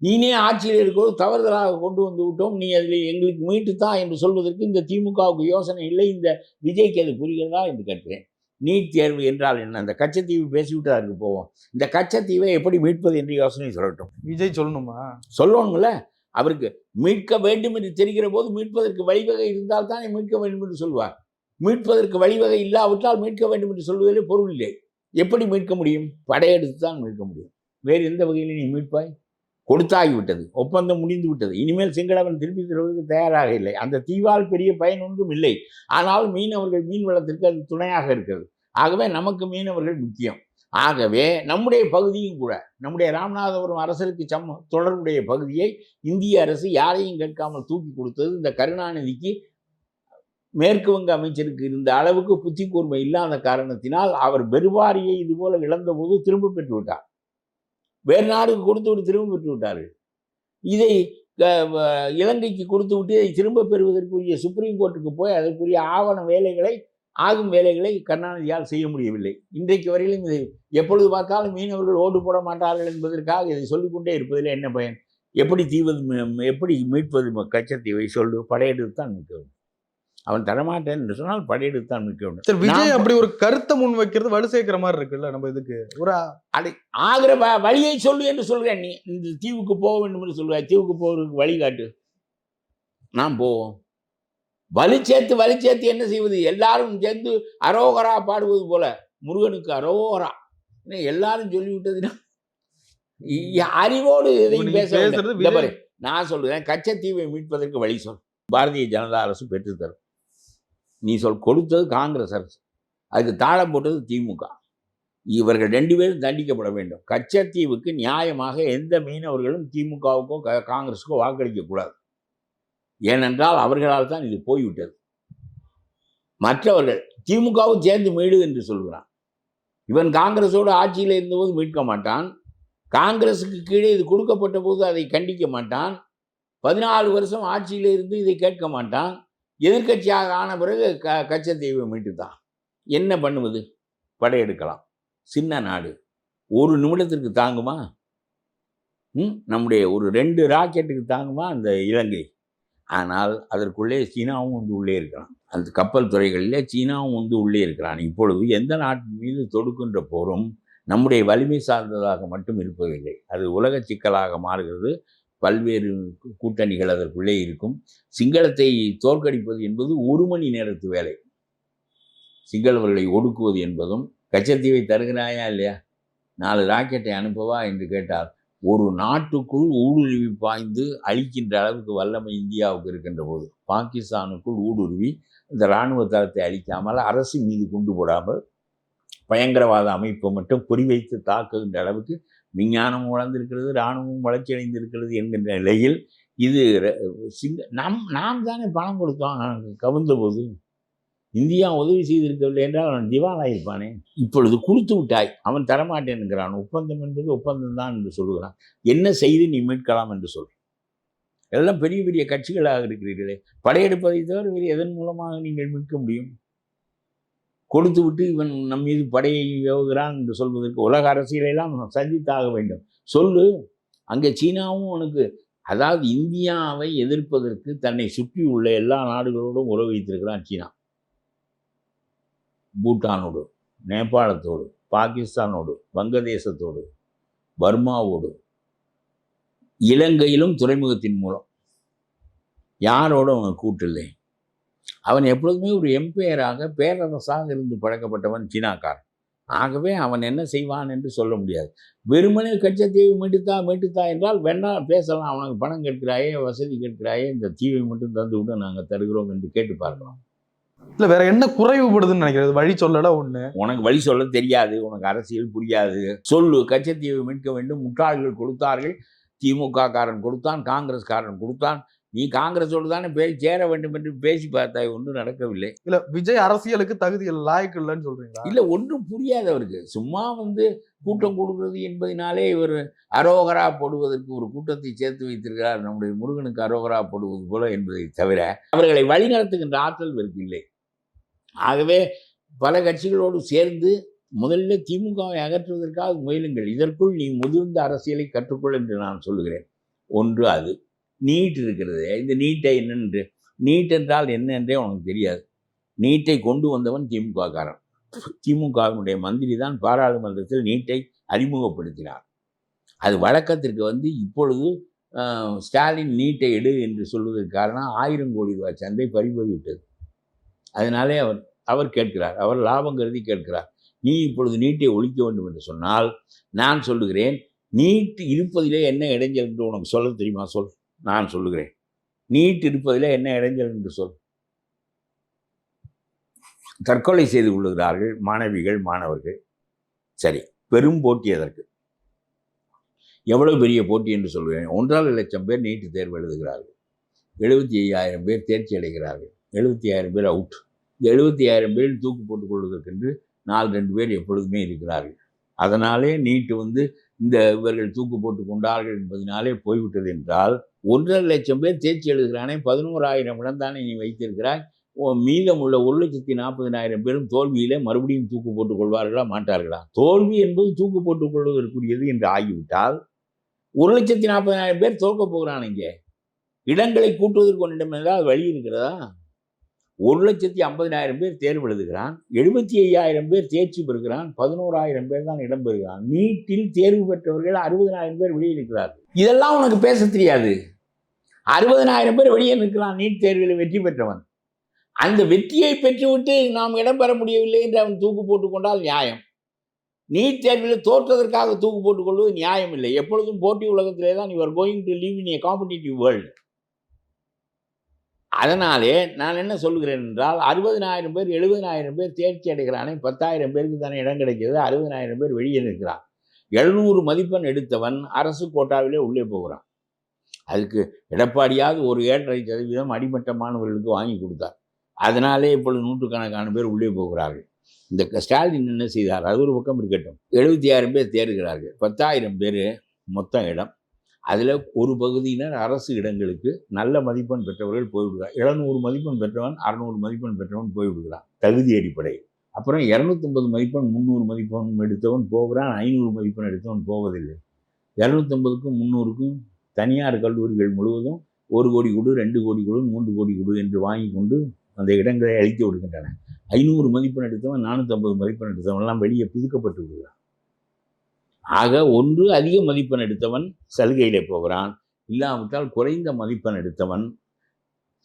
நீனே ஆட்சியில் இருக்கிறது தவறுதலாக கொண்டு வந்து விட்டோம், நீ அதில் எங்களுக்கு மீட்டுத்தான் என்று சொல்வதற்கு இந்த திமுகவுக்கு யோசனை இல்லை. இந்த விஜய்க்கு அது புரிகிறதா என்று கேட்கிறேன். நீட் தேர்வு என்றால் என்ன? அந்த கச்சத்தீவு பேசிவிட்டு அதுக்கு போவோம். இந்த கச்சத்தீவை எப்படி மீட்பது என்று யோசனை சொல்லட்டும். விஜய் சொல்லணுமா? சொல்லணும்ல. அவருக்கு மீட்க வேண்டும் என்று தெரிகிற போது மீட்பதற்கு வழிவகை இருந்தால் தானே மீட்க வேண்டும் என்று சொல்வார். மீட்பதற்கு வழிவகை இல்லாவிட்டால் மீட்க வேண்டும் என்று சொல்வதிலே பொருள் இல்லை. எப்படி மீட்க முடியும்? படையெடுத்து தான் மீட்க முடியும். வேறு எந்த வகையில் நீ மீட்பாய்? கொடுத்தாகிவிட்டது, ஒப்பந்தம் முடிந்து விட்டது. இனிமேல் சிங்களவன் திருப்பி தருவதற்கு தயாராக இல்லை. அந்த தீவால் பெரிய பயன் ஒன்றும் இல்லை. ஆனால் மீனவர்கள் மீன் வளத்திற்கு அது துணையாக இருக்கிறது. ஆகவே நமக்கு மீனவர்கள் முக்கியம். ஆகவே நம்முடைய பகுதியும் கூட, நம்முடைய ராமநாதபுரம் அரசருக்கு தொடர்புடைய பகுதியை இந்திய அரசு யாரையும் கேட்காமல் தூக்கி கொடுத்தது. இந்த கருணாநிதிக்கு மேற்கு வங்க அமைச்சருக்கு இருந்த அளவுக்கு புத்தி கூர்மை இல்லாத காரணத்தினால் அவர் பெருவாரியை இதுபோல இழந்த போது திரும்ப பெற்று விட்டார். வேறு நாடுக்கு கொடுத்து விட்டு திரும்ப பெற்று விட்டார்கள். இதை இலங்கைக்கு கொடுத்து விட்டு இதை திரும்ப பெறுவதற்குரிய சுப்ரீம் கோர்ட்டுக்கு போய் அதற்குரிய ஆகும் வேலைகளை கருணாநிதியால் செய்ய முடியவில்லை. இன்றைக்கு வரையிலும் இதை எப்பொழுது பார்த்தாலும் மீனவர்கள் ஓடு போட மாட்டார்கள் என்பதற்காக இதை சொல்லிக்கொண்டே இருப்பதில் என்ன பயன்? எப்படி மீட்பது கச்சத்தீவை சொல்லு? படையெடுத்து தான் மீட்க வேண்டும். அவன் தரமாட்டேன் என்று சொன்னால் படையெடுத்து தான் மீட்க வேண்டும். விஜய் அப்படி ஒரு கருத்தை முன் வைக்கிறது வலு சேர்க்கிற மாதிரி இருக்குல்ல. நம்ம இதுக்கு ஒரு ஆகிற வழியை சொல்லு என்று சொல்கிறேன். நீ இந்த தீவுக்கு போக வேண்டும் என்று சொல்லுவாய். தீவுக்கு போவதற்கு வழிகாட்டு, நாம் போவோம். வலி சேர்த்து என்ன செய்வது? எல்லாரும் சேர்ந்து அரோகரா பாடுவது போல, முருகனுக்கு அரோகரா எல்லாரும் சொல்லிவிட்டதுன்னா அறிவோடு எதையும் பேச. நான் சொல்றேன், கச்சத்தீவை மீட்பதற்கு வழி சொல். பாரதிய ஜனதா அரசு பெற்றுத்தரும். நீ கொடுத்தது காங்கிரஸ் அரசு, அதுக்கு தாளம் போட்டது திமுக. இவர்கள் 2 பேரும் தண்டிக்கப்பட வேண்டும். கச்சத்தீவுக்கு நியாயமாக எந்த மீனவர்களும் திமுகவுக்கோ காங்கிரஸுக்கோ வாக்களிக்கக்கூடாது. ஏனென்றால் அவர்களால் தான் இது போய்விட்டது. மற்றவர்கள் திமுகவும் சேர்ந்து மீடு என்று சொல்கிறான். இவன் காங்கிரஸோடு ஆட்சியில் இருந்தபோது மீட்க மாட்டான். காங்கிரஸுக்கு கீழே இது கொடுக்கப்பட்ட போது அதை கண்டிக்க மாட்டான். 14 வருஷம் ஆட்சியில் இருந்து இதை கேட்க மாட்டான். எதிர்க்கட்சியாக ஆன பிறகு கச்சத்தீவை மீட்டு தான் என்ன பண்ணுவது? படையெடுக்கலாம். சின்ன நாடு, ஒரு நிமிடத்திற்கு தாங்குமா? நம்முடைய ஒரு 2 ராக்கெட்டுக்கு தாங்குமா அந்த இலங்கை? ஆனால் அதற்குள்ளே சீனாவும் வந்து உள்ளே இருக்கிறான். அந்த கப்பல் துறைகளிலே சீனாவும் வந்து உள்ளே இருக்கிறான். இப்பொழுது எந்த நாட்டின் மீது தொடுக்கின்ற போரும் நம்முடைய வலிமை சார்ந்ததாக மட்டும் இருப்பதில்லை, அது உலக சிக்கலாக மாறுகிறது. பல்வேறு கூட்டணிகள் அதற்குள்ளே இருக்கும். சிங்களத்தை தோற்கடிப்பது என்பது 1 மணி நேரத்து வேலை. சிங்களவர்களை ஒடுக்குவது என்பதும், கச்சத்தீவை தருகிறாயா இல்லையா, 4 ராக்கெட்டை அனுப்பவா என்று கேட்டால், ஒரு நாட்டுக்குள் ஊடுருவி பாய்ந்து அழிக்கின்ற அளவுக்கு வல்லமை இந்தியாவுக்கு இருக்கின்ற போது, பாகிஸ்தானுக்குள் ஊடுருவி இந்த இராணுவ தளத்தை அழிக்காமல், அரசு மீது குண்டு போடாமல், பயங்கரவாத அமைப்பை மட்டும் குறிவைத்து தாக்குகின்ற அளவுக்கு விஞ்ஞானம் வளர்ந்திருக்கிறது, இராணுவம் வளர்ச்சி அடைந்திருக்கிறது என்கின்ற நிலையில் இது நாம் தானே பணம் கொடுத்தோம் கவிழ்ந்த போது. இந்தியா உதவி செய்திருக்கவில்லை என்றால் அவன் திவாலாயிருப்பானே. இப்பொழுது கொடுத்து விட்டாய், அவன் தரமாட்டேன் என்கிறான். ஒப்பந்தம் என்பது ஒப்பந்தம் தான் என்று சொல்லுகிறான். என்ன செய்து நீ மீட்கலாம் என்று சொல். எல்லாம் பெரிய பெரிய கட்சிகளாக இருக்கிறீர்களே, படையெடுப்பதை தவிர வேறு எதன் மூலமாக நீங்கள் மீட்க முடியும்? கொடுத்து விட்டு இவன் நம் மீது படையை ஏவுகிறான் என்று சொல்வதற்கு உலக அரசியலெல்லாம் சந்தித்தாக வேண்டும். சொல்லு. அங்கே சீனாவும் உனக்கு, அதாவது இந்தியாவை எதிர்ப்பதற்கு தன்னை சுற்றி உள்ள எல்லா நாடுகளோடும் உறவு வைத்திருக்கிறான் சீனா. பூட்டானோடு, நேபாளத்தோடு, பாகிஸ்தானோடு, வங்கதேசத்தோடு, பர்மாவோடு, இலங்கையிலும் துறைமுகத்தின் மூலம். யாரோடும் அவன் கூட்டில்லை. அவன் எப்பொழுதுமே ஒரு எம்பையராக, பேரரசாக இருந்து பழக்கப்பட்டவன் சீனாக்காரன். ஆகவே அவன் என்ன செய்வான் என்று சொல்ல முடியாது. வெறுமனே கச்சத்தீவை மீட்டுத்தா என்றால் வேணா பேசலாம். அவனுக்கு பணம் கேட்கிறாயே, வசதி கேட்கிறாயே, இந்த தீவை மட்டும் தந்து விட்டு நாங்கள் தருகிறோம் என்று கேட்டு பார்க்கலாம். இல்ல வேற என்ன குறைவுபடுதுன்னு நினைக்கிறது? வழி சொல்லல ஒண்ணு. உனக்கு வழி சொல்ல தெரியாது, உனக்கு அரசியல் புரியாது. சொல்லு, கச்சத்தீவை மீட்க வேண்டும். முட்டாள்கள் கொடுத்தார்கள், திமுக காரன் கொடுத்தான், காங்கிரஸ் காரன் கொடுத்தான். நீ காங்கிரஸோடு தானே சேர வேண்டும் என்று பேசி பார்த்தாய், ஒன்றும் நடக்கவில்லை. இல்ல விஜய் அரசியலுக்கு தகுதி லாயக்கு இல்லைன்னு சொல்றீங்களா? இல்ல, ஒன்றும் புரியாது அவருக்கு. சும்மா வந்து கூட்டம் கொடுக்கிறது என்பதனாலே இவர் அரோகரா போடுவதற்கு ஒரு கூட்டத்தை சேர்த்து வைத்திருக்கிறார், நம்முடைய முருகனுக்கு அரோகரா போடுவது போல என்பதை தவிர அவர்களை வழிநடத்துகின்ற ஆற்றல் இவருக்கு இல்லை. ஆகவே பல கட்சிகளோடு சேர்ந்து முதல்ல திமுகவை அகற்றுவதற்காக முயலுங்கள். இதற்குள் நீ முதிர்ந்த அரசியலை கற்றுக்கொள் என்று நான் சொல்லுகிறேன். ஒன்று அது. நீட் இருக்கிறது. இந்த நீட்டை என்னென்று, நீட் என்றால் என்ன என்றே உனக்கு தெரியாது. நீட்டை கொண்டு வந்தவன் திமுக காரன். திமுகவினுடைய மந்திரி தான் பாராளுமன்றத்தில் நீட்டை அறிமுகப்படுத்தினார். அது வழக்கத்திற்கு வந்து இப்பொழுது ஸ்டாலின் நீட்டை எடு என்று சொல்வதற்கு காரணம் 1000 கோடி ரூபாய் சந்தை பறிபோய்விட்டது. அதனாலே அவர் கேட்கிறார், அவர் லாபம் கருதி கேட்கிறார். நீ இப்பொழுது நீட்டை ஒழிக்க வேண்டும் என்று சொன்னால், நான் சொல்லுகிறேன், நீட் இருப்பதிலே என்ன இடைஞ்சல் என்று உனக்கு சொல்ல தெரியுமா? சொல். நான் சொல்லுகிறேன், நீட் இருப்பதிலே என்ன இடைஞ்சல் என்று சொல். தற்கொலை செய்து கொள்ளுகிறார்கள் மாணவிகள், மாணவர்கள். சரி, பெரும் போட்டி அதற்கு. எவ்வளவு பெரிய போட்டி என்று சொல்கிறேன். 1.5 லட்சம் பேர் நீட்டு தேர்வு எழுதுகிறார்கள். 75,000 பேர் தேர்ச்சி அடைகிறார்கள். 75,000 பேர் அவுட். இந்த 75,000 பேர் தூக்கு போட்டுக் கொள்வதற்கென்று 4-2 பேர் எப்பொழுதுமே இருக்கிறார்கள். அதனாலே நீட்டு வந்து இந்த இவர்கள் தூக்கு போட்டு கொண்டார்கள் என்பதனாலே போய்விட்டது என்றால், 1.5 லட்சம் பேர் தேர்ச்சி எழுதுகிறானே, 11,000 இடம் தானே நீ வைத்திருக்கிறாய். மீதம் உள்ள 1,40,000 பேரும் தோல்வியிலே மறுபடியும் தூக்கு போட்டுக் கொள்வார்களா, மாட்டார்களா? தோல்வி என்பது தூக்கு போட்டுக் கொள்வதற்குரியது என்று ஆகிவிட்டால் 1,40,000 பேர் தோற்க போகிறான். இங்கே இடங்களை கூட்டுவதற்கு ஒன்றிடம் என்றால் வழி இருக்கிறதா? 1,50,000 பேர் தேர்வு எழுதுகிறான், 75,000 பேர் தேர்ச்சி பெறுகிறான், 11,000 பேர் தான் இடம் பெறுகிறான். நீட்டில் தேர்வு பெற்றவர்கள் 60,000 பேர் வெளியே இருக்கிறார்கள். இதெல்லாம் உனக்கு பேச தெரியாது. 60,000 பேர் வெளியே நிற்கிறான் நீட் தேர்வில் வெற்றி பெற்றவன். அந்த வெற்றியை பெற்றுவிட்டு நாம் இடம் பெற முடியவில்லை என்று அவன் தூக்கு போட்டுக் கொண்டால் நியாயம். நீட் தேர்வில் தோற்றதற்காக தூக்கு போட்டுக் கொள்வது நியாயம் இல்லை. எப்பொழுதும் போட்டி உலகத்திலே தான் you are going to live in a competitive world. அதனாலே நான் என்ன சொல்கிறேன் என்றால், 60,000 பேர் 70,000 பேர் தேர்ச்சி அடைகிறானே, 10,000 பேருக்கு தானே இடம் கிடைக்கிறது. 60,000 பேர் வெளியே நிற்கிறான். 700 மதிப்பெண் எடுத்தவன் அரசு கோட்டாவிலே உள்ளே போகிறான். அதுக்கு எடப்பாடியாவது ஒரு 7.5% அடிமட்ட மாணவர்களுக்கு வாங்கி கொடுத்தார். அதனாலே இப்பொழுது 100கணக்கான பேர் உள்ளே போகிறார்கள். இந்த ஸ்டாலின் என்ன செய்தார்? அது ஒரு பக்கம் இருக்கட்டும். 70,000 பேர் தேர்கிறார்கள், 10,000 பேர் மொத்தம் இடம். அதில் ஒரு பகுதியினர் அரசு இடங்களுக்கு நல்ல மதிப்பெண் பெற்றவர்கள் போய்விடுகிறார். 700 மதிப்பெண் பெற்றவன் 600 மதிப்பெண் பெற்றவன் போய்விடுகிறான் தகுதி அடிப்படையில். அப்புறம் 250 மதிப்பெண் 300 மதிப்பெண் எடுத்தவன் போகிறான், 500 மதிப்பெண் எடுத்தவன் போவதில்லை. 250க்கும் 300க்கும் தனியார் கல்லூரிகள் முழுவதும் 1 கோடி கொடு, 2 கோடி கொடு, 3 கோடி கொடு என்று வாங்கி கொண்டு அந்த இடங்களை அழித்து விடுகின்றன. 500 மதிப்பெண் எடுத்தவன் 450 மதிப்பெண் எடுத்தவன்லாம் வெளியே பிதுக்கப்பட்டு விடுகிறான். ஆக ஒன்று அதிக மதிப்பெண் எடுத்தவன் சலுகையிலே போகிறான், இல்லாவிட்டால் குறைந்த மதிப்பெண் எடுத்தவன்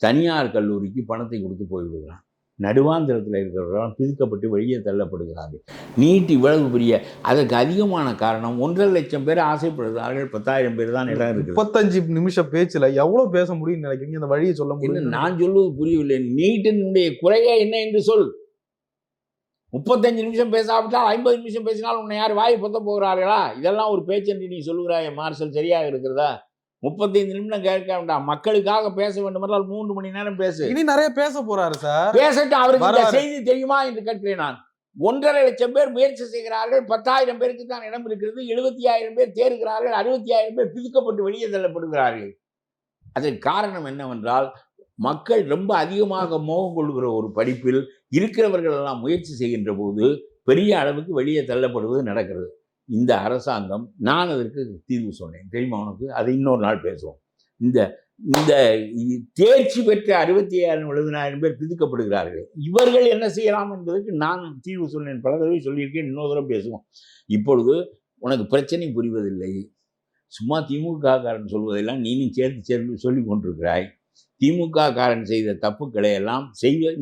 தனியார் கல்லூரிக்கு பணத்தை கொடுத்து போய்விடுகிறான். நடுவாந்திரத்தில் இருக்கிறவர்கள் பிதுக்கப்பட்டு வெளியே தள்ளப்படுகிறார்கள். நீட் இவ்வளவு பெரிய, அதற்கு அதிகமான காரணம் 1.5 லட்சம் பேர் ஆசைப்படுகிறார்கள், 10,000 பேர் தான் இடம் இருக்கு. 35 நிமிஷம் பேச்சுல எவ்வளவு பேச முடியும்னு நினைக்கிறீங்க? இந்த வழியை சொல்ல முடியும்? நான் சொல்வது புரியவில்லை. நீட்டினுடைய குறையே என்ன என்று சொல். 35 நிமிஷம் பேசாவிட்டால் 50 நிமிஷம் பேசினால் உன்னை யார் வாய் பொத்த போகிறார்களா? இதெல்லாம் ஒரு பேச்சென்று நீ சொல்லுகிறாய் மார்ஷல், சரியாக இருக்கிறதா? 35 நிமிடம் கேட்க வேண்டாம், மக்களுக்காக பேச வேண்டும் என்றால் 3 மணி நேரம் பேசு. இனி நிறைய பேச போறாரு சார். பேசட்டும். அவருக்கு இந்த செய்தி தெரியுமா என்று கேட்கிறேன் நான். 1.5 லட்சம் பேர் முயற்சி செய்கிறார்கள், 10,000 பேருக்கு தான் இடம் இருக்கிறது, 75,000 பேர் தேர்கிறார்கள், 65,000 பேர் பிதுக்கப்பட்டு வெளியே தள்ளப்படுகிறார்கள். அதற்கு காரணம் என்னவென்றால், மக்கள் ரொம்ப அதிகமாக மோகம் கொள்கிற ஒரு படிப்பில் இருக்கிறவர்கள் எல்லாம் முயற்சி செய்கின்ற போது பெரிய அளவுக்கு வெளியே தள்ளப்படுவது நடக்கிறது. இந்த அரசாங்கம், நான் அதற்கு தீர்வு சொன்னேன் தெரியுமா உனக்கு, அதை இன்னொரு நாள் பேசுவோம். இந்த இந்த தேர்ச்சி பெற்ற 67,000 பேர் பிதுக்கப்படுகிறார்கள். இவர்கள் என்ன செய்யலாம் என்பதற்கு நான் தீர்வு சொன்னேன், பல தடவை சொல்லியிருக்கேன், இன்னொரு தடவை பேசுவோம். இப்பொழுது உனக்கு பிரச்சனை புரிவதில்லை. சும்மா திமுக காரன் சொல்வதெல்லாம் நீனும் சேர்த்து சொல்லி கொண்டிருக்கிறாய். திமுக காரன் செய்த தப்புக்களை எல்லாம்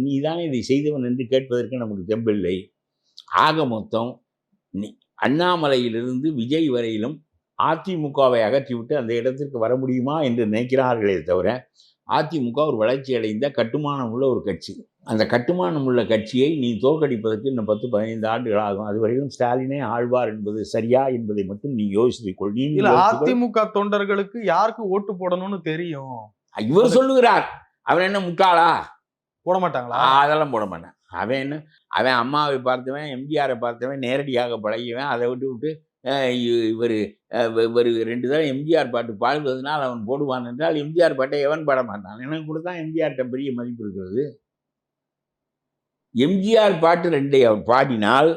நீதானே இதை செய்தவன் என்று கேட்பதற்கு நமக்கு தெம்பில்லை. ஆக மொத்தம் அண்ணாமலையிலிருந்து விஜய் வரையிலும் அதிமுகவை அகற்றிவிட்டு அந்த இடத்திற்கு வர முடியுமா என்று நினைக்கிறார்களே தவிர, அதிமுக ஒரு வளர்ச்சி அடைந்த கட்டுமானம் உள்ள ஒரு கட்சி. அந்த கட்டுமானம் உள்ள கட்சியை நீ தோற்கடிப்பதற்கு இன்னும் 10-15 ஆண்டுகள் ஆகும். அதுவரையிலும் ஸ்டாலினே ஆழ்வார் என்பது சரியா என்பதை மட்டும் நீ யோசித்துக் கொள். அதிமுக தொண்டர்களுக்கு யாருக்கு ஓட்டு போடணும்னு தெரியும். இவர் சொல்லுகிறார். அவன் என்ன முட்டாளா? போட மாட்டாங்களா? அதெல்லாம் போட மாட்டான். அவன் அம்மாவை பார்த்தவன், எம்ஜிஆரை பார்த்தவன், நேரடியாக பழகியவன். அதை விட்டு இவர் 2 தடவை எம்ஜிஆர் பாட்டு பாடுவதனால் அவன் போடுவான் என்றால், எம்ஜிஆர் பாட்டை எவன் பாட மாட்டான்? எனக்கு கூட தான் எம்ஜிஆர்கிட்ட பெரிய மதிப்பு இருக்கிறது. எம்ஜிஆர் பாட்டு 2 அவன் பாடினால்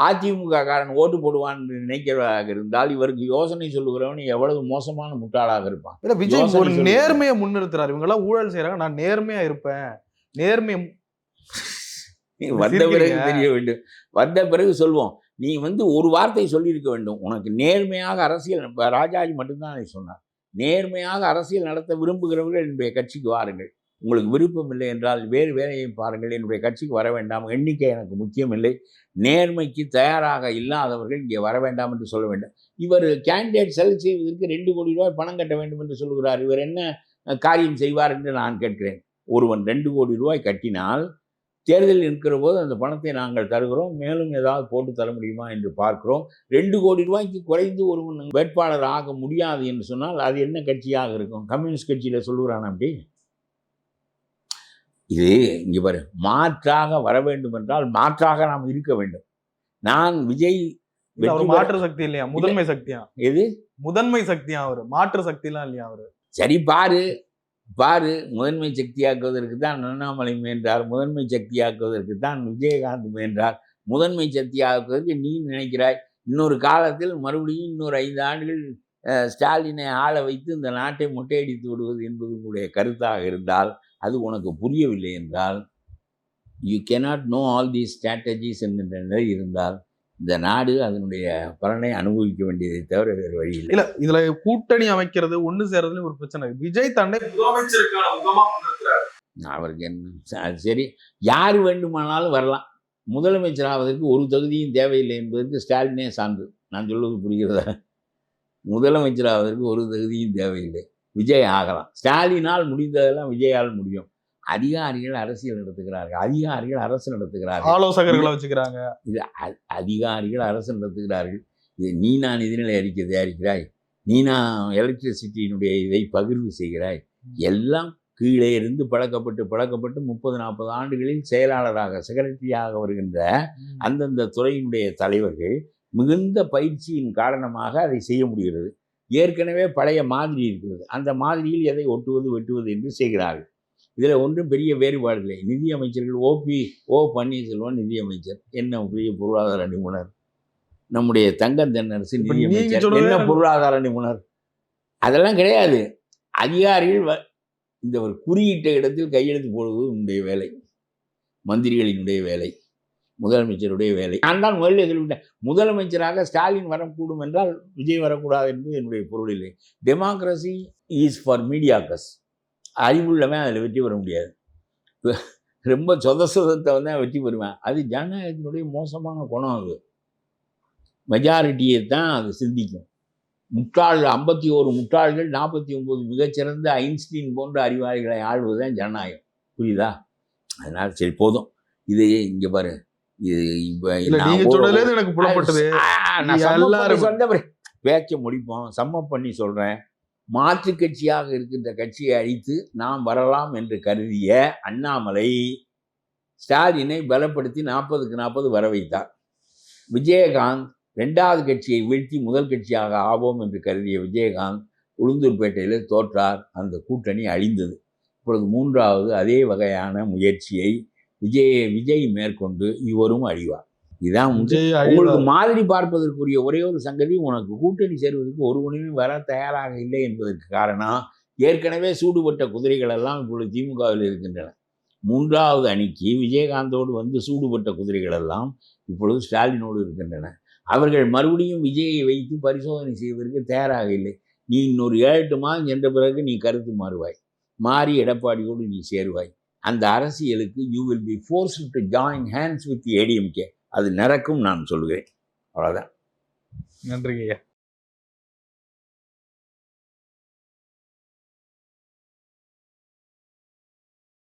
அதிமுக காரன் ஓட்டு போடுவான் என்று நினைக்கிறதாக இருந்தால், இவருக்கு யோசனை சொல்லுகிறவன் எவ்வளவு மோசமான முட்டாளாக இருப்பான். இல்ல, விஜய் ஒரு நேர்மையை முன்னிறுத்துறாரு. இவங்க எல்லாம் ஊழல் செய்யறாங்க, நான் நேர்மையா இருப்பேன். நேர்மையை வந்த பிறகு தெரிய வேண்டும், வந்த பிறகு சொல்வோம். நீ ஒரு வார்த்தை சொல்லியிருக்க வேண்டும். உனக்கு நேர்மையாக அரசியல், ராஜாஜி மட்டும்தான் அதை சொன்னார். நேர்மையாக அரசியல் நடத்த விரும்புகிறவர்கள் என்னுடைய கட்சிக்கு வாருங்கள். உங்களுக்கு விருப்பம் இல்லை என்றால் வேறு வேலையை பாருங்கள், என்னுடைய கட்சிக்கு வர வேண்டாம், எண்ணிக்கை எனக்கு முக்கியம் இல்லை, நேர்மைக்கு தயாராக இல்லாதவர்கள் இங்கே வர வேண்டாம் என்று சொல்ல வேண்டும். இவர் கேண்டிடேட் செலக்ட் செய்வதற்கு 2 கோடி ரூபாய் பணம் கட்ட வேண்டும் என்று சொல்கிறார். இவர் என்ன காரியம் செய்வார் என்று நான் கேட்கிறேன். ஒருவன் 2 கோடி ரூபாய் கட்டினால் தேர்தலில் இருக்கிற போது அந்த பணத்தை நாங்கள் தருகிறோம், மேலும் ஏதாவது போட்டு தர முடியுமா என்று பார்க்கிறோம். 2 கோடி ரூபாய்க்கு குறைந்து ஒருவன் வேட்பாளர் ஆக முடியாது என்று சொன்னால் அது என்ன கட்சியாக இருக்கும்? கம்யூனிஸ்ட் கட்சியில் சொல்லுகிறான் அப்படி. இது இங்கே பாரு, மாற்றாக வர வேண்டும் என்றால் மாற்றாக நாம் இருக்க வேண்டும். நான் விஜய் மாற்று சக்தி இல்லையா, முதன்மை சக்தியா? எது முதன்மை சக்தியா? அவரு மாற்று சக்திலாம் இல்லையா அவரு? சரி, பாரு முதன்மை சக்தியாக்குவதற்கு தான் அண்ணாமலை முயன்றார், முதன்மை சக்தியாக்குவதற்கு தான் விஜயகாந்த் முயன்றார். முதன்மை சக்தியாக்குவதற்கு நீ நினைக்கிறாய் இன்னொரு காலத்தில் மறுபடியும் இன்னொரு 5 ஆண்டுகள் ஸ்டாலினை ஆள வைத்து இந்த நாட்டை முட்டையடித்து விடுவது என்பது உங்களுடைய கருத்தாக இருந்தால், அது உனக்கு புரியவில்லை என்றால், you cannot know all these strategies என்கின்ற நிலை இருந்தால், இந்த நாடு அதனுடைய பலனை அனுபவிக்க வேண்டியதை தவிர வேறு வழி இல்லை. இல்ல, இதுல கூட்டணி அமைக்கிறது, ஒண்ணு சேர்றதுல ஒரு பிரச்சனை. விஜய் தன்னை முதலமைச்சருக்கான முகமா முன்னிறுத்துறாரு. அவருக்கு என்ன சரி, யார் வேண்டுமானாலும் வரலாம். முதலமைச்சராவதற்கு ஒரு தகுதியும் தேவையில்லை என்பதற்கு ஸ்டாலினே சான்று. நான் சொல்வது புரிகிறதா? முதலமைச்சராவதற்கு ஒரு தகுதியும் தேவையில்லை, விஜய் ஆகலாம். ஸ்டாலினால் முடிந்ததெல்லாம் விஜயால் முடியும். அதிகாரிகள் அரசியல் நடத்துகிறார்கள், அதிகாரிகள் அரசு நடத்துகிறார்கள், ஆலோசகர்களை வச்சுக்கிறாங்க. இது அதிகாரிகள் அரசு நடத்துகிறார்கள். இது நீ நான் நிதிநிலை அறிக்கை தயாரிக்கிறாய், நீ நான் எலக்ட்ரிசிட்டியினுடைய இதை பகிர்வு செய்கிறாய். எல்லாம் கீழே இருந்து பழக்கப்பட்டு 30-40 ஆண்டுகளில் செயலாளராக, செக்ரட்டரியாக வருகின்ற அந்தந்த துறையினுடைய தலைவர்கள் மிகுந்த பயிற்சியின் காரணமாக அதை செய்ய முடிகிறது. ஏற்கனவே பழைய மாதிரி இருக்கிறது. அந்த மாதிரியில் எதை ஒட்டுவது வெட்டுவது என்று செய்கிறார்கள். இதில் ஒன்றும் பெரிய வேறுபாடு இல்லை. நிதியமைச்சர்கள் ஓ பன்னீர்செல்வம் நிதியமைச்சர், என்ன பெரிய பொருளாதார நிபுணர். நம்முடைய தங்கம் தென்னரசு இப்ப நீங்க நிதியமைச்சர், சொல்றது என்ன பொருளாதார நிபுணர். அதெல்லாம் கிடையாது. அதிகாரிகள் இந்த ஒரு குறியிட்ட இடத்தில் கையெழுத்து போடுவது உன்னுடைய வேலை, மந்திரிகளினுடைய வேலை, முதலமைச்சருடைய வேலை. நான் தான் முதல்ல சொல்லிவிட்டேன், முதலமைச்சராக ஸ்டாலின் வரக்கூடும் என்றால் விஜய் வரக்கூடாது என்பது என்னுடைய பொருள் இல்லை. Democracy is for mediocres. அறிவுள்ளவன் அதில் வெற்றி பெற முடியாது. ரொம்ப சொதத்தை வந்து வெற்றி பெறுவேன். அது ஜனநாயகத்தினுடைய மோசமான குணம். அது மெஜாரிட்டியை தான் அது சிந்திக்கும். 51 முட்டாள்கள் 49 மிகச்சிறந்த ஐன்ஸ்டீன் போன்ற அறிவாளிகளை ஆள்வதுதான் ஜனநாயகம். புரியுதா? அதனால சரி போதும். இது இங்க பாரு, இது எனக்கு புலப்பட்டது. பேச்ச முடிப்போம். சம்மப் பண்ணி சொல்றேன். மாற்று கட்சியாக இருக்கின்ற கட்சியை அழித்து நாம் வரலாம் என்று கருதிய அண்ணாமலை ஸ்டாலினை பலப்படுத்தி 40க்கு 40 வர வைத்தார். விஜயகாந்த் 2வது கட்சியை வீழ்த்தி முதல் கட்சியாக ஆவோம் என்று கருதிய விஜயகாந்த் உளுந்தூர்பேட்டையில் தோற்றார். அந்த கூட்டணி அழிந்தது. இப்பொழுது 3வது அதே வகையான முயற்சியை விஜய் மேற்கொண்டு இவரும் அழிவார். இதுதான் உங்களுக்கு மாதிரி பார்ப்பதற்குரிய ஒரே ஒரு சங்கதி, உனக்கு கூட்டணி சேர்வதற்கு ஒருவனுமே வர தயாராக இல்லை என்பதற்கு காரணம், ஏற்கனவே சூடுபட்ட குதிரைகள் எல்லாம் இப்பொழுது திமுகவில் இருக்கின்றன. 3வது அணிக்கு விஜயகாந்தோடு வந்து சூடுபட்ட குதிரைகள் எல்லாம் இப்பொழுது ஸ்டாலினோடு இருக்கின்றன. அவர்கள் மறுபடியும் விஜயை வைத்து பரிசோதனை செய்வதற்கு தயாராக இல்லை. நீ இன்னொரு 7-8 மாதம் சென்ற பிறகு நீ கருத்து மாறி எடப்பாடியோடு நீ சேருவாய். அந்த அரசியலுக்கு you will be forced to join hands with ADMK. அது நடக்கும் நான் சொல்கிறேன். அவ்வளோதான். நன்றி ஐயா.